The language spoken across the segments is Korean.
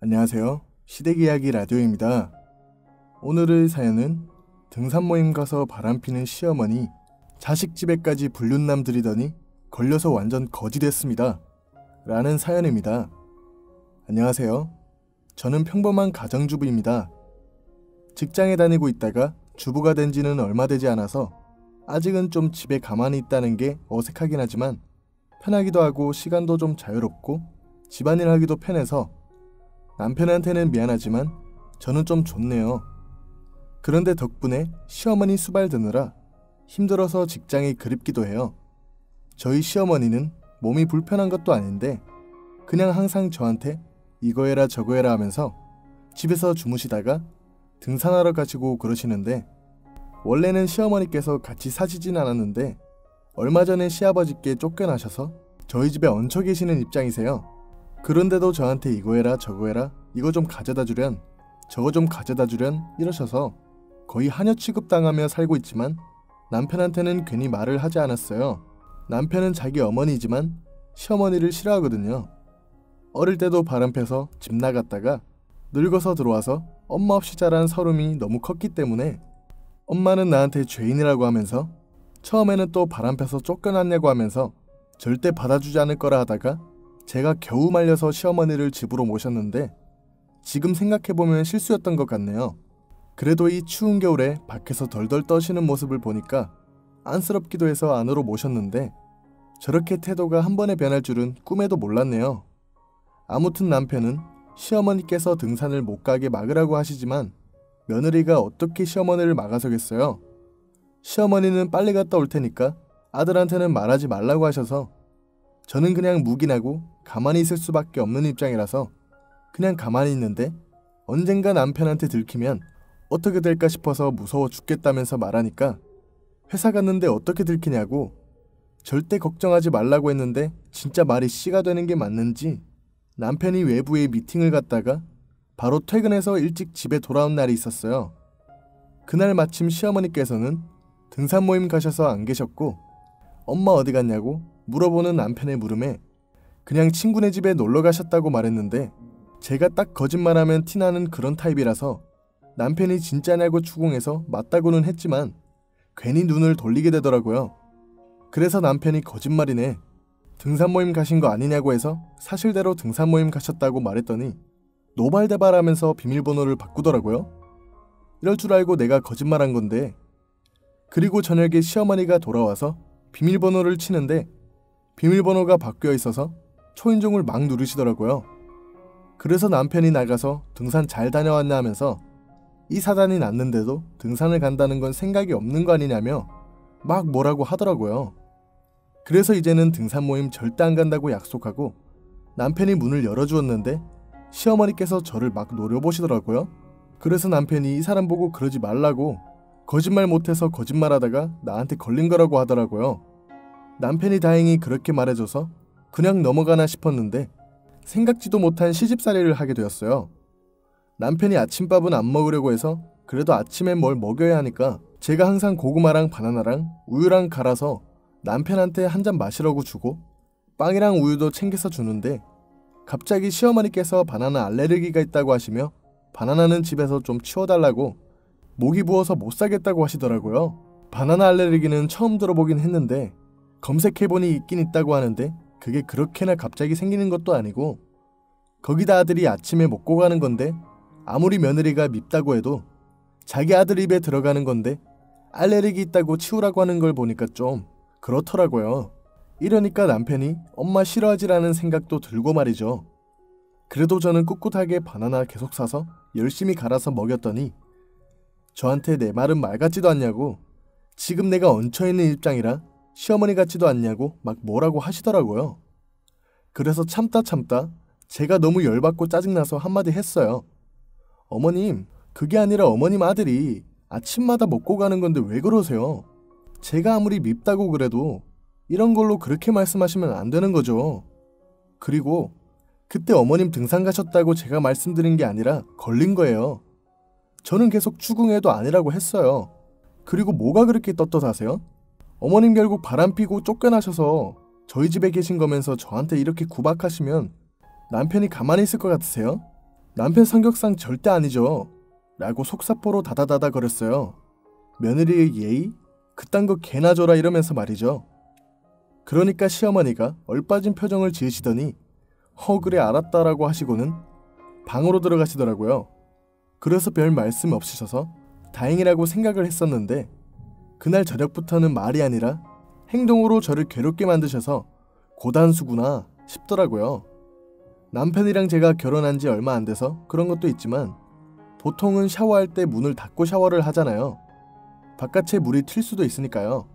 안녕하세요. 시댁이야기 라디오입니다. 오늘의 사연은 등산 모임 가서 바람피는 시어머니 자식 집에까지 불륜남 들이더니 걸려서 완전 거지 됐습니다. 라는 사연입니다. 안녕하세요. 저는 평범한 가정주부입니다. 직장에 다니고 있다가 주부가 된 지는 얼마 되지 않아서 아직은 좀 집에 가만히 있다는 게 어색하긴 하지만 편하기도 하고 시간도 좀 자유롭고 집안일 하기도 편해서 남편한테는 미안하지만 저는 좀 좋네요. 그런데 덕분에 시어머니 수발 드느라 힘들어서 직장이 그립기도 해요. 저희 시어머니는 몸이 불편한 것도 아닌데 그냥 항상 저한테 이거 해라 저거 해라 하면서 집에서 주무시다가 등산하러 가시고 그러시는데 원래는 시어머니께서 같이 사시진 않았는데 얼마 전에 시아버지께 쫓겨나셔서 저희 집에 얹혀 계시는 입장이세요. 그런데도 저한테 이거 해라 저거 해라 이거 좀 가져다 주련 저거 좀 가져다 주련 이러셔서 거의 하녀 취급당하며 살고 있지만 남편한테는 괜히 말을 하지 않았어요. 남편은 자기 어머니지만 시어머니를 싫어하거든요. 어릴 때도 바람펴서 집 나갔다가 늙어서 들어와서 엄마 없이 자란 서름이 너무 컸기 때문에 엄마는 나한테 죄인이라고 하면서 처음에는 또 바람펴서 쫓겨났냐고 하면서 절대 받아주지 않을 거라 하다가 제가 겨우 말려서 시어머니를 집으로 모셨는데 지금 생각해보면 실수였던 것 같네요. 그래도 이 추운 겨울에 밖에서 덜덜 떠시는 모습을 보니까 안쓰럽기도 해서 안으로 모셨는데 저렇게 태도가 한 번에 변할 줄은 꿈에도 몰랐네요. 아무튼 남편은 시어머니께서 등산을 못 가게 막으라고 하시지만 며느리가 어떻게 시어머니를 막아서겠어요. 시어머니는 빨리 갔다 올 테니까 아들한테는 말하지 말라고 하셔서 저는 그냥 묵인하고 가만히 있을 수밖에 없는 입장이라서 그냥 가만히 있는데 언젠가 남편한테 들키면 어떻게 될까 싶어서 무서워 죽겠다면서 말하니까 회사 갔는데 어떻게 들키냐고 절대 걱정하지 말라고 했는데 진짜 말이 씨가 되는 게 맞는지 남편이 외부에 미팅을 갔다가 바로 퇴근해서 일찍 집에 돌아온 날이 있었어요. 그날 마침 시어머니께서는 등산 모임 가셔서 안 계셨고 엄마 어디 갔냐고 물어보는 남편의 물음에 그냥 친구네 집에 놀러 가셨다고 말했는데 제가 딱 거짓말하면 티나는 그런 타입이라서 남편이 진짜냐고 추궁해서 맞다고는 했지만 괜히 눈을 돌리게 되더라고요. 그래서 남편이 거짓말이네. 등산 모임 가신 거 아니냐고 해서 사실대로 등산 모임 가셨다고 말했더니 노발대발하면서 비밀번호를 바꾸더라고요. 이럴 줄 알고 내가 거짓말한 건데 그리고 저녁에 시어머니가 돌아와서 비밀번호를 치는데 비밀번호가 바뀌어 있어서 초인종을 막 누르시더라고요. 그래서 남편이 나가서 등산 잘 다녀왔냐 하면서 이 사단이 났는데도 등산을 간다는 건 생각이 없는 거 아니냐며 막 뭐라고 하더라고요. 그래서 이제는 등산 모임 절대 안 간다고 약속하고 남편이 문을 열어주었는데 시어머니께서 저를 막 노려보시더라고요. 그래서 남편이 이 사람 보고 그러지 말라고 거짓말 못해서 거짓말하다가 나한테 걸린 거라고 하더라고요. 남편이 다행히 그렇게 말해줘서 그냥 넘어가나 싶었는데 생각지도 못한 시집살이를 하게 되었어요. 남편이 아침밥은 안 먹으려고 해서 그래도 아침엔 뭘 먹여야 하니까 제가 항상 고구마랑 바나나랑 우유랑 갈아서 남편한테 한 잔 마시라고 주고 빵이랑 우유도 챙겨서 주는데 갑자기 시어머니께서 바나나 알레르기가 있다고 하시며 바나나는 집에서 좀 치워달라고 목이 부어서 못 사겠다고 하시더라고요. 바나나 알레르기는 처음 들어보긴 했는데 검색해보니 있긴 있다고 하는데 그게 그렇게나 갑자기 생기는 것도 아니고 거기다 아들이 아침에 먹고 가는 건데 아무리 며느리가 밉다고 해도 자기 아들 입에 들어가는 건데 알레르기 있다고 치우라고 하는 걸 보니까 좀 그렇더라고요. 이러니까 남편이 엄마 싫어하지라는 생각도 들고 말이죠. 그래도 저는 꿋꿋하게 바나나 계속 사서 열심히 갈아서 먹였더니 저한테 내 말은 말 같지도 않냐고 지금 내가 얹혀있는 입장이라 시어머니 같지도 않냐고 막 뭐라고 하시더라고요. 그래서 참다 제가 너무 열받고 짜증나서 한마디 했어요. 어머님, 그게 아니라 어머님 아들이 아침마다 먹고 가는 건데 왜 그러세요? 제가 아무리 밉다고 그래도 이런 걸로 그렇게 말씀하시면 안 되는 거죠. 그리고 그때 어머님 등산 가셨다고 제가 말씀드린 게 아니라 걸린 거예요. 저는 계속 추궁해도 아니라고 했어요. 그리고 뭐가 그렇게 떳떳하세요? 어머님 결국 바람피고 쫓겨나셔서 저희 집에 계신 거면서 저한테 이렇게 구박하시면 남편이 가만히 있을 것 같으세요? 남편 성격상 절대 아니죠. 라고 속사포로 다다다다 거렸어요. 며느리의 예의? 그딴 거 개나 줘라 이러면서 말이죠. 그러니까 시어머니가 얼빠진 표정을 지으시더니 그래 알았다라고 하시고는 방으로 들어가시더라고요. 그래서 별 말씀 없으셔서 다행이라고 생각을 했었는데 그날 저녁부터는 말이 아니라 행동으로 저를 괴롭게 만드셔서 고단수구나 싶더라고요. 남편이랑 제가 결혼한 지 얼마 안 돼서 그런 것도 있지만 보통은 샤워할 때 문을 닫고 샤워를 하잖아요. 바깥에 물이 튈 수도 있으니까요.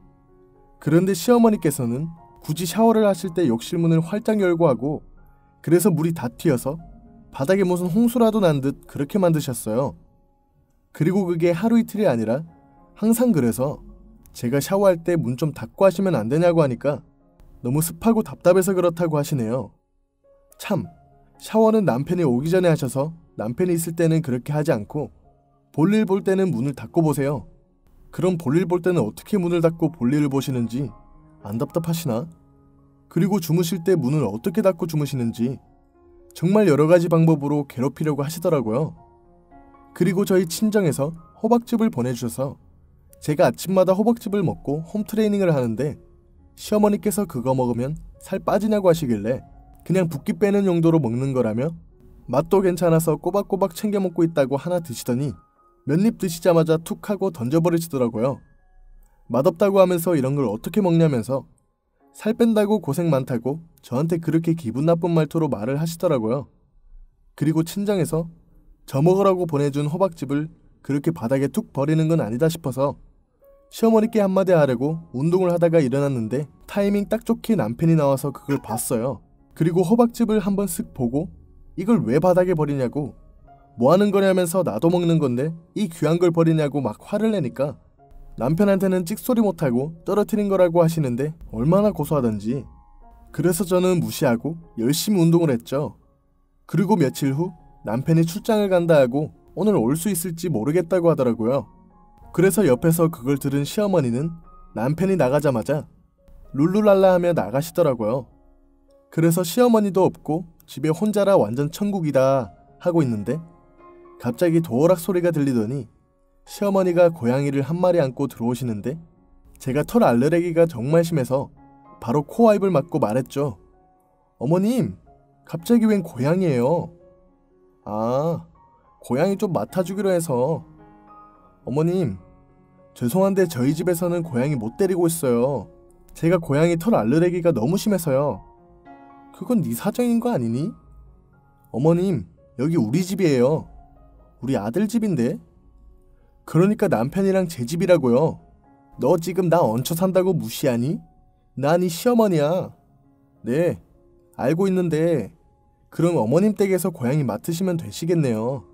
그런데 시어머니께서는 굳이 샤워를 하실 때 욕실문을 활짝 열고 하고 그래서 물이 다 튀어서 바닥에 무슨 홍수라도 난 듯 그렇게 만드셨어요. 그리고 그게 하루 이틀이 아니라 항상 그래서 제가 샤워할 때 문 좀 닫고 하시면 안 되냐고 하니까 너무 습하고 답답해서 그렇다고 하시네요. 참, 샤워는 남편이 오기 전에 하셔서 남편이 있을 때는 그렇게 하지 않고 볼일 볼 때는 문을 닫고 보세요. 그럼 볼일 볼 때는 어떻게 문을 닫고 볼일을 보시는지 안 답답하시나? 그리고 주무실 때 문을 어떻게 닫고 주무시는지 정말 여러 가지 방법으로 괴롭히려고 하시더라고요. 그리고 저희 친정에서 호박즙을 보내주셔서 제가 아침마다 호박즙을 먹고 홈트레이닝을 하는데 시어머니께서 그거 먹으면 살 빠지냐고 하시길래 그냥 붓기 빼는 용도로 먹는 거라며 맛도 괜찮아서 꼬박꼬박 챙겨 먹고 있다고 하나 드시더니 몇 입 드시자마자 툭 하고 던져버리시더라고요. 맛없다고 하면서 이런 걸 어떻게 먹냐면서 살 뺀다고 고생 많다고 저한테 그렇게 기분 나쁜 말투로 말을 하시더라고요. 그리고 친정에서 저 먹으라고 보내준 호박즙을 그렇게 바닥에 툭 버리는 건 아니다 싶어서 시어머니께 한마디 하려고 운동을 하다가 일어났는데 타이밍 딱 좋게 남편이 나와서 그걸 봤어요. 그리고 호박즙을 한번 쓱 보고 이걸 왜 바닥에 버리냐고 뭐 하는 거냐면서 나도 먹는 건데 이 귀한 걸 버리냐고 막 화를 내니까 남편한테는 찍소리 못하고 떨어뜨린 거라고 하시는데 얼마나 고소하던지. 그래서 저는 무시하고 열심히 운동을 했죠. 그리고 며칠 후 남편이 출장을 간다 하고 오늘 올 수 있을지 모르겠다고 하더라고요. 그래서 옆에서 그걸 들은 시어머니는 남편이 나가자마자 룰루랄라 하며 나가시더라고요. 그래서 시어머니도 없고 집에 혼자라 완전 천국이다 하고 있는데 갑자기 도어락 소리가 들리더니 시어머니가 고양이를 한 마리 안고 들어오시는데 제가 털 알레르기가 정말 심해서 바로 코와입을 맞고 말했죠. 어머님, 갑자기 웬 고양이에요? 아, 고양이 좀 맡아주기로 해서. 어머님, 죄송한데 저희 집에서는 고양이 못 데리고 있어요. 제가 고양이 털 알레르기가 너무 심해서요. 그건 네 사정인 거 아니니? 어머님, 여기 우리 집이에요. 우리 아들 집인데? 그러니까 남편이랑 제 집이라고요. 너 지금 나 얹혀 산다고 무시하니? 난 이 시어머니야. 네, 알고 있는데 그럼 어머님 댁에서 고양이 맡으시면 되시겠네요.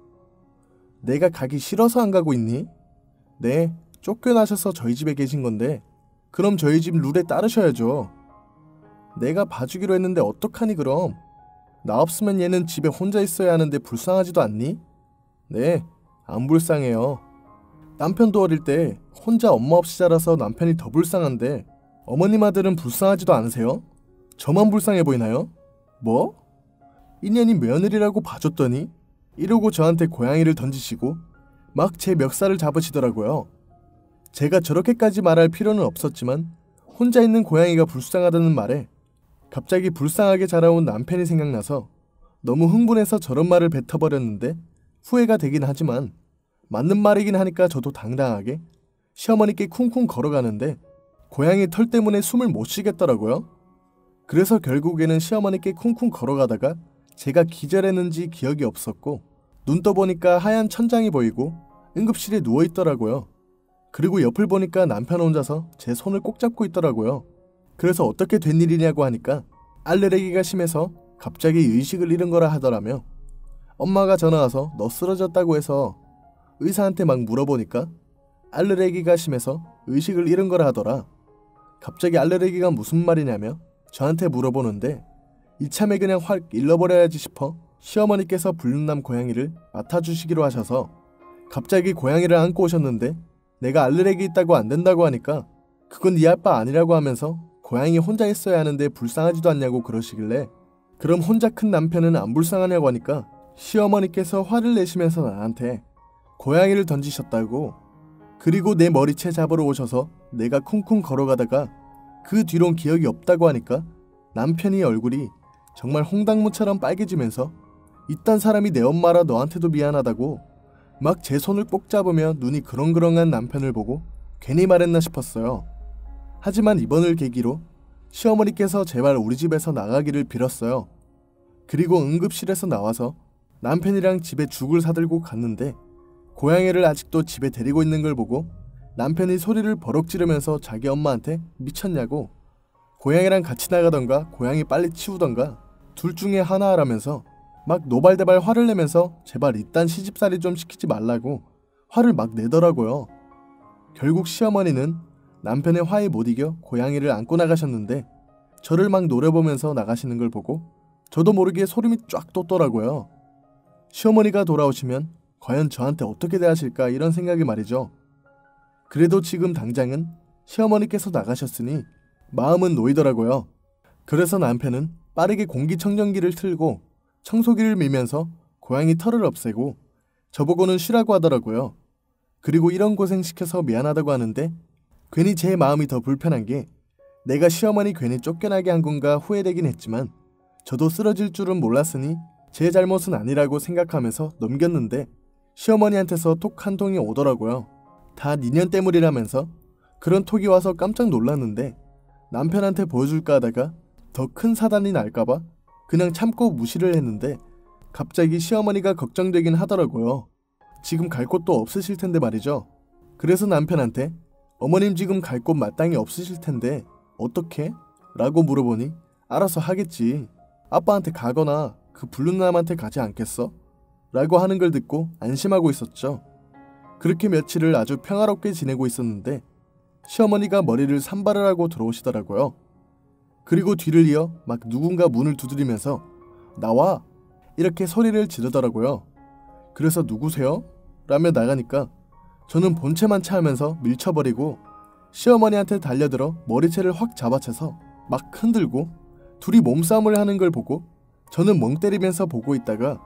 내가 가기 싫어서 안 가고 있니? 네, 쫓겨나셔서 저희 집에 계신 건데 그럼 저희 집 룰에 따르셔야죠. 내가 봐주기로 했는데 어떡하니 그럼? 나 없으면 얘는 집에 혼자 있어야 하는데 불쌍하지도 않니? 네, 안 불쌍해요. 남편도 어릴 때 혼자 엄마 없이 자라서 남편이 더 불쌍한데 어머님 아들은 불쌍하지도 않으세요? 저만 불쌍해 보이나요? 뭐? 인연이 며느리라고 봐줬더니 이러고 저한테 고양이를 던지시고 막 제 멱살을 잡으시더라고요. 제가 저렇게까지 말할 필요는 없었지만 혼자 있는 고양이가 불쌍하다는 말에 갑자기 불쌍하게 자라온 남편이 생각나서 너무 흥분해서 저런 말을 뱉어버렸는데 후회가 되긴 하지만 맞는 말이긴 하니까 저도 당당하게 시어머니께 쿵쿵 걸어가는데 고양이 털 때문에 숨을 못 쉬겠더라고요. 그래서 결국에는 시어머니께 쿵쿵 걸어가다가 제가 기절했는지 기억이 없었고 눈 떠보니까 하얀 천장이 보이고 응급실에 누워있더라고요. 그리고 옆을 보니까 남편 혼자서 제 손을 꼭 잡고 있더라고요. 그래서 어떻게 된 일이냐고 하니까 알레르기가 심해서 갑자기 의식을 잃은 거라 하더라며 엄마가 전화와서 너 쓰러졌다고 해서 의사한테 막 물어보니까 알레르기가 심해서 의식을 잃은 거라 하더라. 갑자기 알레르기가 무슨 말이냐며 저한테 물어보는데 이참에 그냥 확 잃어버려야지 싶어 시어머니께서 불륜남 고양이를 맡아주시기로 하셔서 갑자기 고양이를 안고 오셨는데 내가 알레르기 있다고 안 된다고 하니까 그건 네 아빠 아니라고 하면서 고양이 혼자 있어야 하는데 불쌍하지도 않냐고 그러시길래 그럼 혼자 큰 남편은 안 불쌍하냐고 하니까 시어머니께서 화를 내시면서 나한테 고양이를 던지셨다고, 그리고 내 머리채 잡으러 오셔서 내가 쿵쿵 걸어가다가 그 뒤론 기억이 없다고 하니까 남편이 얼굴이 정말 홍당무처럼 빨개지면서 이딴 사람이 내 엄마라 너한테도 미안하다고 막 제 손을 꼭 잡으며 눈이 그렁그렁한 남편을 보고 괜히 말했나 싶었어요. 하지만 이번을 계기로 시어머니께서 제발 우리 집에서 나가기를 빌었어요. 그리고 응급실에서 나와서 남편이랑 집에 죽을 사들고 갔는데 고양이를 아직도 집에 데리고 있는 걸 보고 남편이 소리를 버럭 지르면서 자기 엄마한테 미쳤냐고, 고양이랑 같이 나가던가 고양이 빨리 치우던가 둘 중에 하나 하라면서 막 노발대발 화를 내면서 제발 이딴 시집살이 좀 시키지 말라고 화를 막 내더라고요. 결국 시어머니는 남편의 화에 못 이겨 고양이를 안고 나가셨는데 저를 막 노려보면서 나가시는 걸 보고 저도 모르게 소름이 쫙 돋더라고요. 시어머니가 돌아오시면 과연 저한테 어떻게 대하실까 이런 생각이 말이죠. 그래도 지금 당장은 시어머니께서 나가셨으니 마음은 놓이더라고요. 그래서 남편은 빠르게 공기청정기를 틀고 청소기를 밀면서 고양이 털을 없애고 저보고는 쉬라고 하더라고요. 그리고 이런 고생 시켜서 미안하다고 하는데 괜히 제 마음이 더 불편한 게 내가 시어머니 괜히 쫓겨나게 한 건가 후회되긴 했지만 저도 쓰러질 줄은 몰랐으니 제 잘못은 아니라고 생각하면서 넘겼는데 시어머니한테서 톡 한 통이 오더라고요. 다 니년 때문이라면서 그런 톡이 와서 깜짝 놀랐는데 남편한테 보여줄까 하다가 더 큰 사단이 날까봐 그냥 참고 무시를 했는데 갑자기 시어머니가 걱정되긴 하더라고요. 지금 갈 곳도 없으실 텐데 말이죠. 그래서 남편한테 어머님 지금 갈 곳 마땅히 없으실 텐데 어떻게? 라고 물어보니 알아서 하겠지. 아빠한테 가거나 그 불륜남한테 가지 않겠어? 라고 하는 걸 듣고 안심하고 있었죠. 그렇게 며칠을 아주 평화롭게 지내고 있었는데 시어머니가 머리를 산발을 하고 들어오시더라고요. 그리고 뒤를 이어 막 누군가 문을 두드리면서 나와! 이렇게 소리를 지르더라고요. 그래서 누구세요? 라며 나가니까 저는 본체만 차하면서 밀쳐버리고 시어머니한테 달려들어 머리채를 확 잡아채서 막 흔들고 둘이 몸싸움을 하는 걸 보고 저는 멍 때리면서 보고 있다가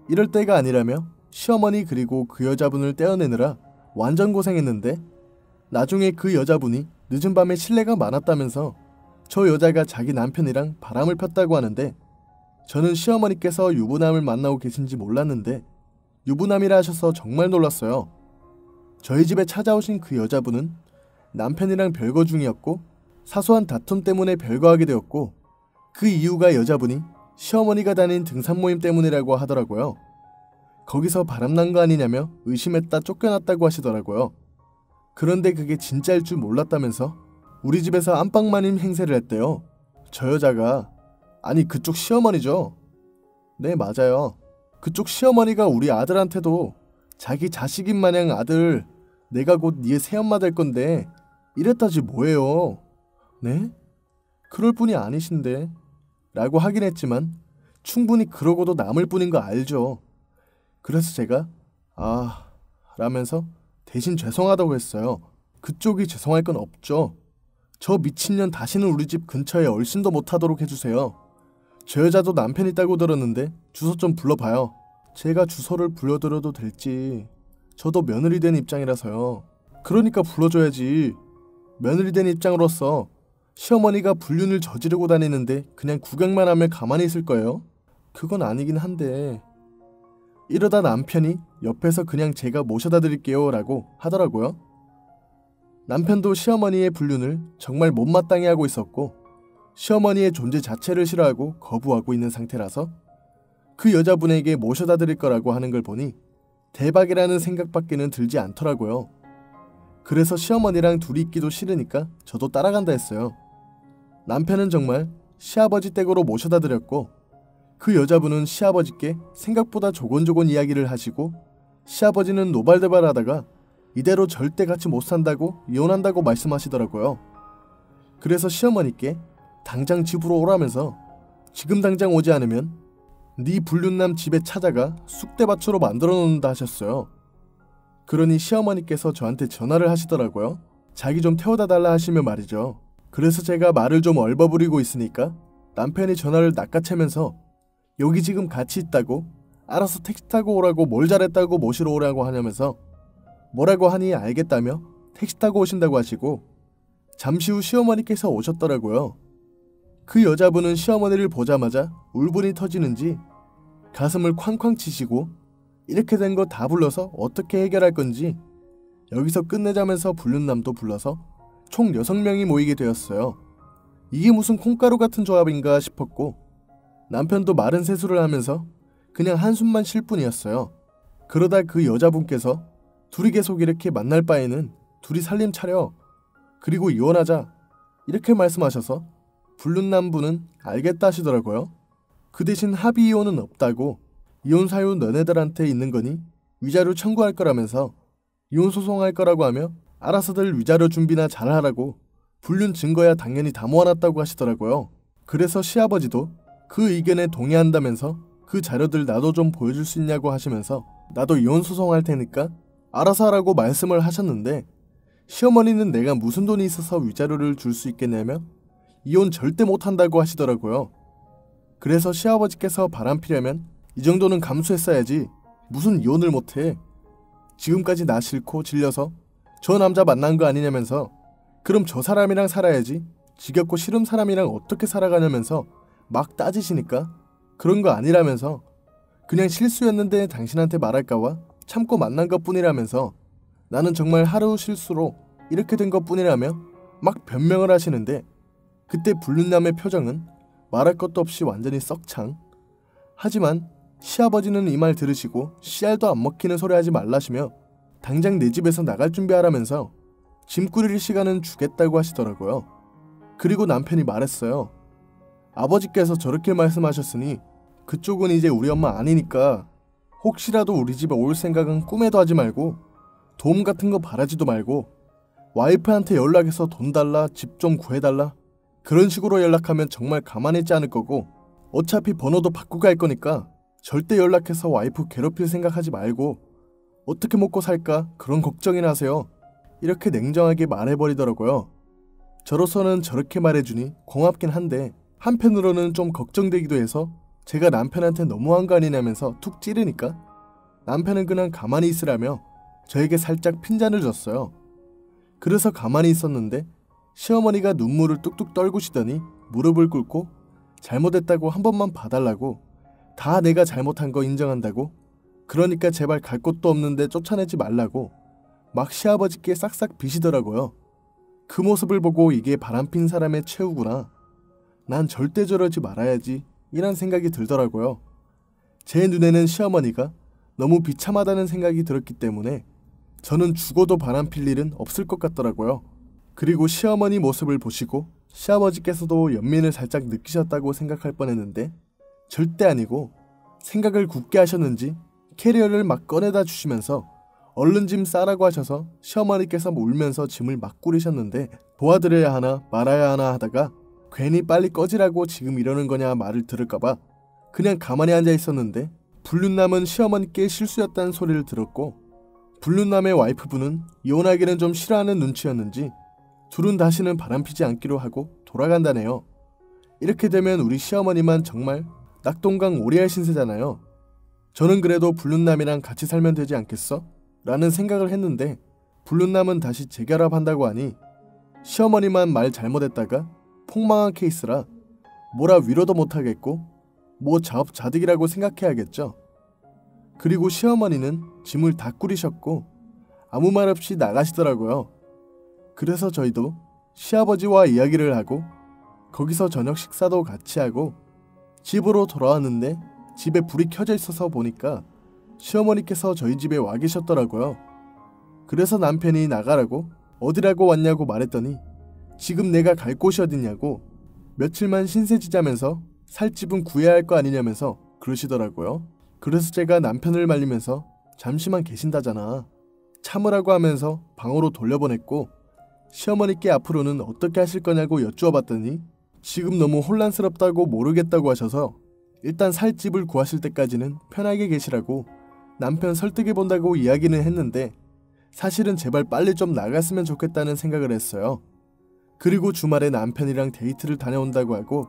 이럴 때가 아니라며 시어머니 그리고 그 여자분을 떼어내느라 완전 고생했는데 나중에 그 여자분이 늦은 밤에 실례가 많았다면서 저 여자가 자기 남편이랑 바람을 폈다고 하는데 저는 시어머니께서 유부남을 만나고 계신지 몰랐는데 유부남이라 하셔서 정말 놀랐어요. 저희 집에 찾아오신 그 여자분은 남편이랑 별거 중이었고 사소한 다툼 때문에 별거하게 되었고 그 이유가 여자분이 시어머니가 다닌 등산 모임 때문이라고 하더라고요. 거기서 바람난 거 아니냐며 의심했다 쫓겨났다고 하시더라고요. 그런데 그게 진짜일 줄 몰랐다면서 우리 집에서 안방마님 행세를 했대요. 저 여자가, 아니 그쪽 시어머니죠. 네 맞아요. 그쪽 시어머니가 우리 아들한테도 자기 자식인 마냥 아들 내가 곧 니의 새엄마 될 건데 이랬다지 뭐예요. 네? 그럴 분이 아니신데 라고 하긴 했지만 충분히 그러고도 남을 뿐인 거 알죠. 그래서 제가 라면서 대신 죄송하다고 했어요. 그쪽이 죄송할 건 없죠. 저 미친년 다시는 우리 집 근처에 얼씬도 못하도록 해주세요. 저 여자도 남편 있다고 들었는데 주소 좀 불러봐요. 제가 주소를 불러드려도 될지. 저도 며느리 된 입장이라서요. 그러니까 불러줘야지. 며느리 된 입장으로서 시어머니가 불륜을 저지르고 다니는데 그냥 구경만 하면 가만히 있을 거예요? 그건 아니긴 한데. 이러다 남편이 옆에서 그냥 제가 모셔다 드릴게요 라고 하더라고요. 남편도 시어머니의 불륜을 정말 못마땅해 하고 있었고 시어머니의 존재 자체를 싫어하고 거부하고 있는 상태라서 그 여자분에게 모셔다 드릴 거라고 하는 걸 보니 대박이라는 생각밖에는 들지 않더라고요. 그래서 시어머니랑 둘이 있기도 싫으니까 저도 따라간다 했어요. 남편은 정말 시아버지 댁으로 모셔다 드렸고 그 여자분은 시아버지께 생각보다 조곤조곤 이야기를 하시고 시아버지는 노발대발하다가 이대로 절대 같이 못 산다고 이혼한다고 말씀하시더라고요. 그래서 시어머니께 당장 집으로 오라면서 지금 당장 오지 않으면 네 불륜남 집에 찾아가 쑥대밭으로 만들어 놓는다 하셨어요. 그러니 시어머니께서 저한테 전화를 하시더라고요. 자기 좀 태워다 달라 하시면 말이죠. 그래서 제가 말을 좀 얼버무리고 있으니까 남편이 전화를 낚아채면서 여기 지금 같이 있다고 알아서 택시 타고 오라고 뭘 잘했다고 모시러 오라고 하냐면서 뭐라고 하니 알겠다며 택시 타고 오신다고 하시고 잠시 후 시어머니께서 오셨더라고요. 그 여자분은 시어머니를 보자마자 울분이 터지는지 가슴을 쾅쾅 치시고 이렇게 된 거 다 불러서 어떻게 해결할 건지 여기서 끝내자면서 불륜남도 불러서 총 6명이 모이게 되었어요. 이게 무슨 콩가루 같은 조합인가 싶었고 남편도 마른 세수를 하면서 그냥 한숨만 쉴 뿐이었어요. 그러다 그 여자분께서 둘이 계속 이렇게 만날 바에는 둘이 살림 차려. 그리고 이혼하자. 이렇게 말씀하셔서 불륜남분은 알겠다 하시더라고요. 그 대신 합의 이혼은 없다고 이혼 사유 너네들한테 있는 거니 위자료 청구할 거라면서 이혼 소송할 거라고 하며 알아서들 위자료 준비나 잘하라고 불륜 증거야 당연히 다 모아놨다고 하시더라고요. 그래서 시아버지도 그 의견에 동의한다면서 그 자료들 나도 좀 보여줄 수 있냐고 하시면서 나도 이혼 소송할 테니까 알아서 하라고 말씀을 하셨는데 시어머니는 내가 무슨 돈이 있어서 위자료를 줄 수 있겠냐며 이혼 절대 못한다고 하시더라고요. 그래서 시아버지께서 바람피려면 이 정도는 감수했어야지 무슨 이혼을 못해. 지금까지 나 싫고 질려서 저 남자 만난 거 아니냐면서 그럼 저 사람이랑 살아야지 지겹고 싫은 사람이랑 어떻게 살아가냐면서 막 따지시니까 그런 거 아니라면서 그냥 실수였는데 당신한테 말할까봐 참고 만난 것 뿐이라면서 나는 정말 하루 실수로 이렇게 된 것 뿐이라며 막 변명을 하시는데 그때 불륜남의 표정은 말할 것도 없이 완전히 썩창. 하지만 시아버지는 이 말 들으시고 씨알도 안 먹히는 소리 하지 말라시며 당장 내 집에서 나갈 준비하라면서 짐 꾸릴 시간은 주겠다고 하시더라고요. 그리고 남편이 말했어요. 아버지께서 저렇게 말씀하셨으니 그쪽은 이제 우리 엄마 아니니까 혹시라도 우리 집에 올 생각은 꿈에도 하지 말고 도움 같은 거 바라지도 말고 와이프한테 연락해서 돈 달라, 집 좀 구해달라 그런 식으로 연락하면 정말 가만히 있지 않을 거고 어차피 번호도 바꾸고 갈 거니까 절대 연락해서 와이프 괴롭힐 생각하지 말고 어떻게 먹고 살까 그런 걱정이나 하세요. 이렇게 냉정하게 말해버리더라고요. 저로서는 저렇게 말해주니 고맙긴 한데 한편으로는 좀 걱정되기도 해서 제가 남편한테 너무한 거 아니냐면서 툭 찌르니까 남편은 그냥 가만히 있으라며 저에게 살짝 핀잔을 줬어요. 그래서 가만히 있었는데 시어머니가 눈물을 뚝뚝 떨구시더니 무릎을 꿇고 잘못했다고 한 번만 봐달라고 다 내가 잘못한 거 인정한다고 그러니까 제발 갈 곳도 없는데 쫓아내지 말라고 막 시아버지께 싹싹 비시더라고요. 그 모습을 보고 이게 바람핀 사람의 최후구나. 난 절대 저러지 말아야지 이란 생각이 들더라고요. 제 눈에는 시어머니가 너무 비참하다는 생각이 들었기 때문에 저는 죽어도 바람필 일은 없을 것 같더라고요. 그리고 시어머니 모습을 보시고 시아버지께서도 연민을 살짝 느끼셨다고 생각할 뻔했는데 절대 아니고 생각을 굳게 하셨는지 캐리어를 막 꺼내다 주시면서 얼른 짐 싸라고 하셔서 시어머니께서 울면서 짐을 막 꾸리셨는데 도와드려야 하나 말아야 하나 하다가 괜히 빨리 꺼지라고 지금 이러는 거냐 말을 들을까봐 그냥 가만히 앉아 있었는데 불륜남은 시어머니께 실수였다는 소리를 들었고 불륜남의 와이프분은 이혼하기는 좀 싫어하는 눈치였는지 둘은 다시는 바람피지 않기로 하고 돌아간다네요. 이렇게 되면 우리 시어머니만 정말 낙동강 오리알 신세잖아요. 저는 그래도 불륜남이랑 같이 살면 되지 않겠어? 라는 생각을 했는데 불륜남은 다시 재결합한다고 하니 시어머니만 말 잘못했다가 폭망한 케이스라 뭐라 위로도 못하겠고 뭐 자업자득이라고 생각해야겠죠. 그리고 시어머니는 짐을 다 꾸리셨고 아무 말 없이 나가시더라고요. 그래서 저희도 시아버지와 이야기를 하고 거기서 저녁 식사도 같이 하고 집으로 돌아왔는데 집에 불이 켜져 있어서 보니까 시어머니께서 저희 집에 와 계셨더라고요. 그래서 남편이 나가라고 어디라고 왔냐고 말했더니 지금 내가 갈 곳이 어딨냐고 며칠만 신세지자면서 살 집은 구해야 할 거 아니냐면서 그러시더라고요. 그래서 제가 남편을 말리면서 잠시만 계신다잖아 참으라고 하면서 방으로 돌려보냈고 시어머니께 앞으로는 어떻게 하실 거냐고 여쭈어봤더니 지금 너무 혼란스럽다고 모르겠다고 하셔서 일단 살 집을 구하실 때까지는 편하게 계시라고 남편 설득해본다고 이야기는 했는데 사실은 제발 빨리 좀 나갔으면 좋겠다는 생각을 했어요. 그리고 주말에 남편이랑 데이트를 다녀온다고 하고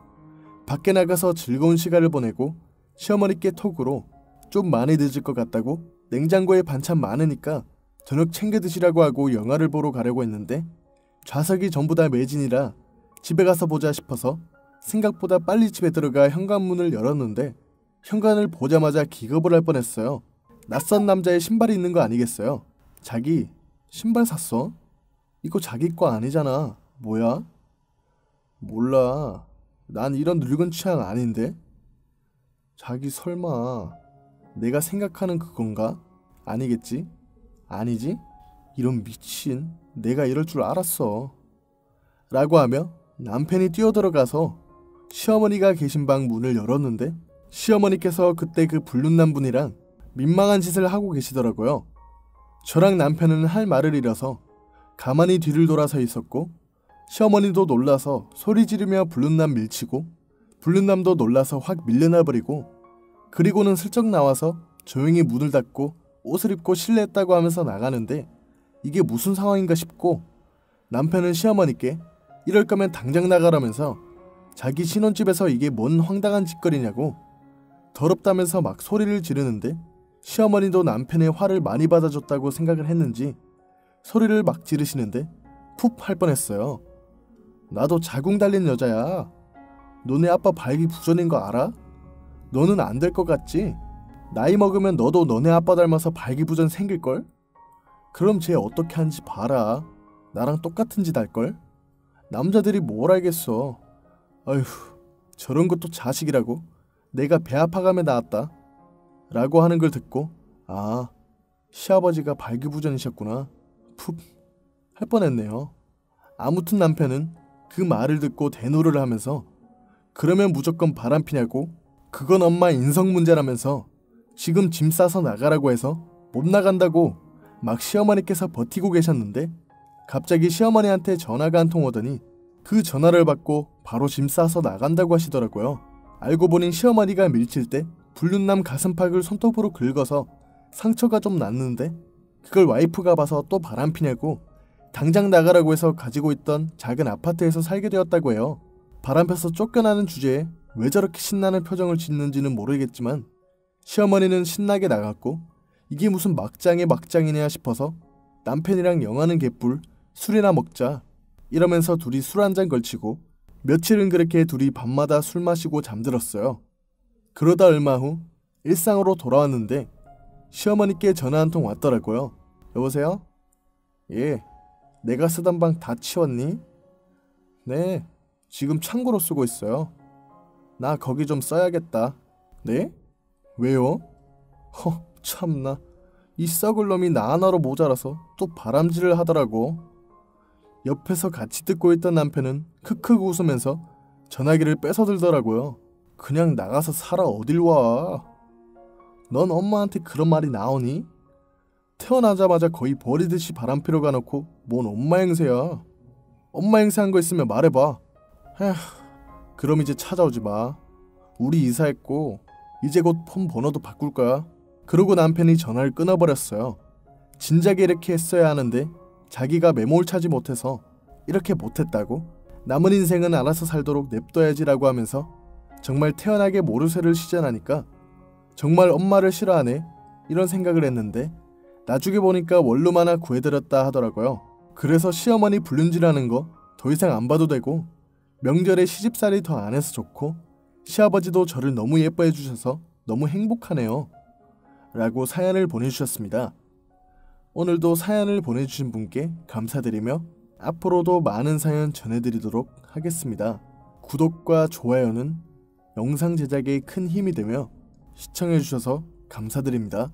밖에 나가서 즐거운 시간을 보내고 시어머니께 톡으로 좀 많이 늦을 것 같다고 냉장고에 반찬 많으니까 저녁 챙겨 드시라고 하고 영화를 보러 가려고 했는데 좌석이 전부 다 매진이라 집에 가서 보자 싶어서 생각보다 빨리 집에 들어가 현관문을 열었는데 현관을 보자마자 기겁을 할 뻔했어요. 낯선 남자의 신발이 있는 거 아니겠어요? 자기 신발 샀어? 이거 자기 거 아니잖아. 뭐야? 몰라. 난 이런 늙은 취향 아닌데? 자기 설마 내가 생각하는 그건가? 아니겠지? 아니지? 이런 미친, 내가 이럴 줄 알았어. 라고 하며 남편이 뛰어들어가서 시어머니가 계신 방 문을 열었는데 시어머니께서 그때 그 불륜남 분이랑 민망한 짓을 하고 계시더라고요. 저랑 남편은 할 말을 잃어서 가만히 뒤를 돌아서 있었고 시어머니도 놀라서 소리 지르며 불륜남 밀치고 불륜남도 놀라서 확 밀려나버리고 그리고는 슬쩍 나와서 조용히 문을 닫고 옷을 입고 실례했다고 하면서 나가는데 이게 무슨 상황인가 싶고 남편은 시어머니께 이럴 거면 당장 나가라면서 자기 신혼집에서 이게 뭔 황당한 짓거리냐고 더럽다면서 막 소리를 지르는데 시어머니도 남편의 화를 많이 받아줬다고 생각을 했는지 소리를 막 지르시는데 푹 할 뻔했어요. 나도 자궁 달린 여자야. 너네 아빠 발기부전인 거 알아? 너는 안 될 것 같지? 나이 먹으면 너도 너네 아빠 닮아서 발기부전 생길걸? 그럼 쟤 어떻게 하는지 봐라. 나랑 똑같은 짓 할걸? 남자들이 뭘 알겠어. 아휴, 저런 것도 자식이라고? 내가 배 아파가며 낳았다. 라고 하는 걸 듣고 아, 시아버지가 발기부전이셨구나. 푹 할 뻔했네요. 아무튼 남편은 그 말을 듣고 대노를 하면서 그러면 무조건 바람피냐고? 그건 엄마 인성 문제라면서 지금 짐 싸서 나가라고 해서 못 나간다고 막 시어머니께서 버티고 계셨는데 갑자기 시어머니한테 전화가 한 통 오더니 그 전화를 받고 바로 짐 싸서 나간다고 하시더라고요. 알고 보니 시어머니가 밀칠 때 불륜남 가슴팍을 손톱으로 긁어서 상처가 좀 났는데 그걸 와이프가 봐서 또 바람피냐고 당장 나가라고 해서 가지고 있던 작은 아파트에서 살게 되었다고 해요. 바람펴서 쫓겨나는 주제에 왜 저렇게 신나는 표정을 짓는지는 모르겠지만 시어머니는 신나게 나갔고 이게 무슨 막장의 막장이냐 싶어서 남편이랑 영화는 개뿔, 술이나 먹자 이러면서 둘이 술 한잔 걸치고 며칠은 그렇게 둘이 밤마다 술 마시고 잠들었어요. 그러다 얼마 후 일상으로 돌아왔는데 시어머니께 전화 한 통 왔더라고요. 여보세요? 예, 내가 쓰던 방 다 치웠니? 네, 지금 창고로 쓰고 있어요. 나 거기 좀 써야겠다. 네? 왜요? 참나. 이 썩을 놈이 나 하나로 모자라서 또 바람질을 하더라고. 옆에서 같이 듣고 있던 남편은 크크 웃으면서 전화기를 뺏어들더라고요. 그냥 나가서 살아 어딜 와. 넌 엄마한테 그런 말이 나오니? 태어나자마자 거의 버리듯이 바람피러 가놓고 뭔 엄마 행세야. 엄마 행세한 거 있으면 말해봐. 에휴, 그럼 이제 찾아오지 마. 우리 이사했고 이제 곧 폰 번호도 바꿀 거야. 그러고 남편이 전화를 끊어버렸어요. 진작에 이렇게 했어야 하는데 자기가 메모를 차지 못해서 이렇게 못했다고? 남은 인생은 알아서 살도록 냅둬야지라고 하면서 정말 태연하게 모르쇠를 시전하니까 정말 엄마를 싫어하네 이런 생각을 했는데 나중에 보니까 원룸 하나 구해드렸다 하더라고요. 그래서 시어머니 불륜질하는 거 더 이상 안 봐도 되고 명절에 시집살이 더 안 해서 좋고 시아버지도 저를 너무 예뻐해 주셔서 너무 행복하네요. 라고 사연을 보내주셨습니다. 오늘도 사연을 보내주신 분께 감사드리며 앞으로도 많은 사연 전해드리도록 하겠습니다. 구독과 좋아요는 영상 제작에 큰 힘이 되며 시청해주셔서 감사드립니다.